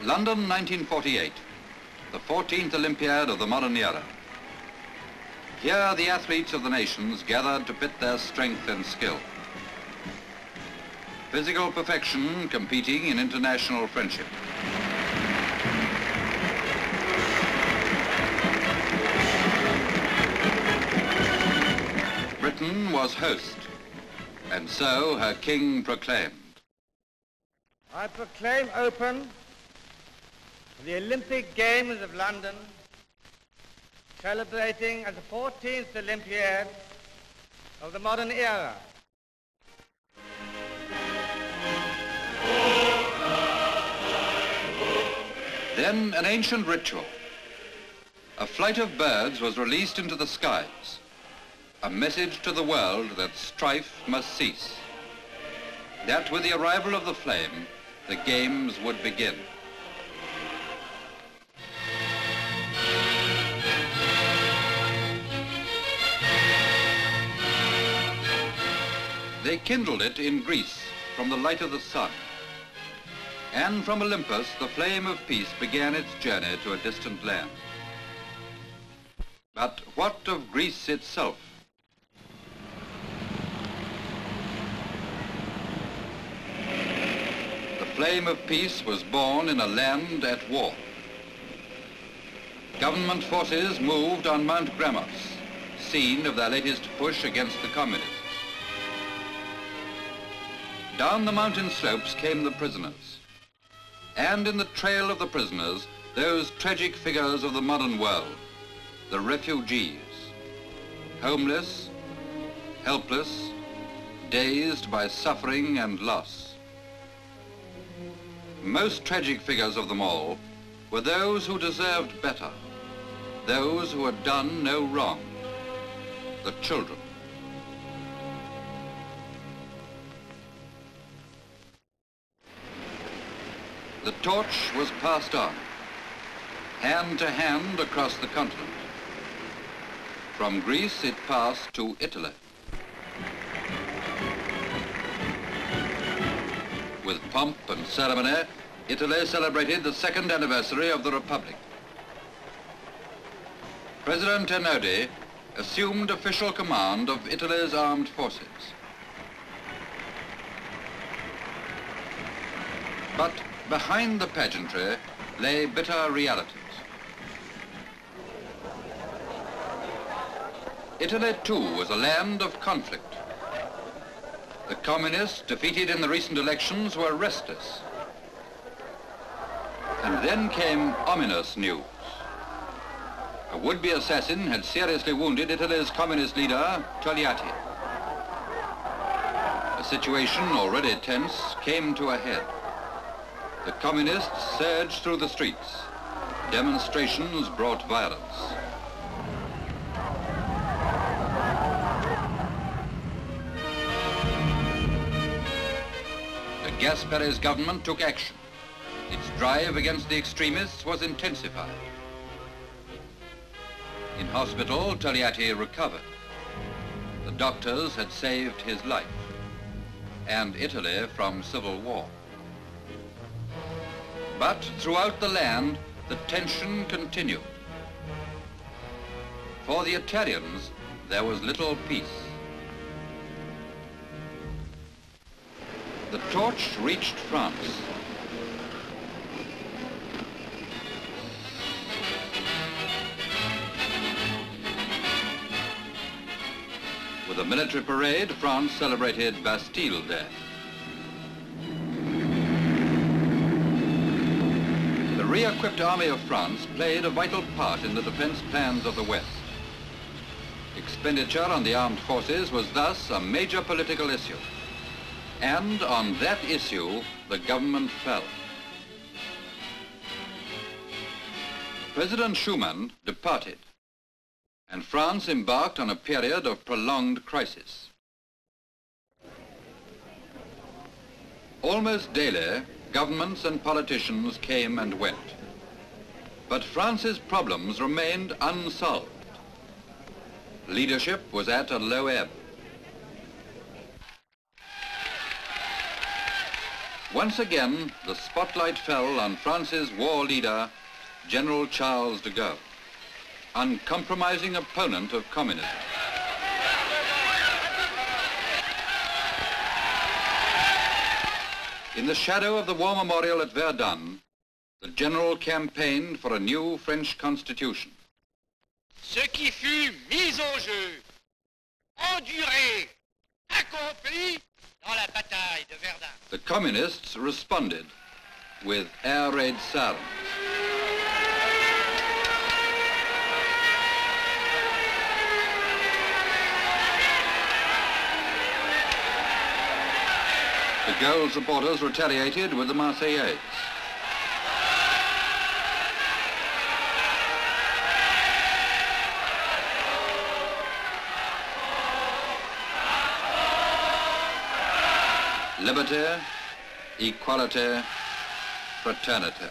London, 1948, the 14th Olympiad of the modern era. Here the athletes of the nations gathered to pit their strength and skill. Physical perfection competing in international friendship. Britain was host, and so her king proclaimed. I proclaim open the Olympic Games of London, celebrating as the 14th Olympiad of the modern era. Then an ancient ritual. A flight of birds was released into the skies, a message to the world that strife must cease, that with the arrival of the flame, the games would begin. They kindled it in Greece from the light of the sun. And from Olympus, the flame of peace began its journey to a distant land. But what of Greece itself? The flame of peace was born in a land at war. Government forces moved on Mount Gramos, scene of their latest push against the communists. Down the mountain slopes came the prisoners. And in the trail of the prisoners, those tragic figures of the modern world, the refugees, homeless, helpless, dazed by suffering and loss. Most tragic figures of them all were those who deserved better, those who had done no wrong, the children. The torch was passed on, hand to hand across the continent. From Greece it passed to Italy. With pomp and ceremony, Italy celebrated the second anniversary of the Republic. President Einaudi assumed official command of Italy's armed forces. But behind the pageantry lay bitter realities. Italy, too, was a land of conflict. The communists, defeated in the recent elections, were restless. And then came ominous news. A would-be assassin had seriously wounded Italy's communist leader, Togliatti. A situation already tense came to a head. The communists surged through the streets. Demonstrations brought violence. The Gasperi's government took action. Its drive against the extremists was intensified. In hospital, Togliatti recovered. The doctors had saved his life and Italy from civil war. But throughout the land, the tension continued. For the Italians, there was little peace. The torch reached France. With a military parade, France celebrated Bastille Day. The re-equipped army of France played a vital part in the defense plans of the West. Expenditure on the armed forces was thus a major political issue. And on that issue, the government fell. President Schuman departed, and France embarked on a period of prolonged crisis. Almost daily, governments and politicians came and went. But France's problems remained unsolved. Leadership was at a low ebb. Once again, the spotlight fell on France's war leader, General Charles de Gaulle, uncompromising opponent of communism. In the shadow of the war memorial at Verdun, the general campaigned for a new French constitution. Ce qui fut mis en jeu, enduré, accompli dans la bataille de Verdun. The communists responded with air raid sirens. The Gaulle supporters retaliated with the Marseillaise. Liberté, equalité, fraternité.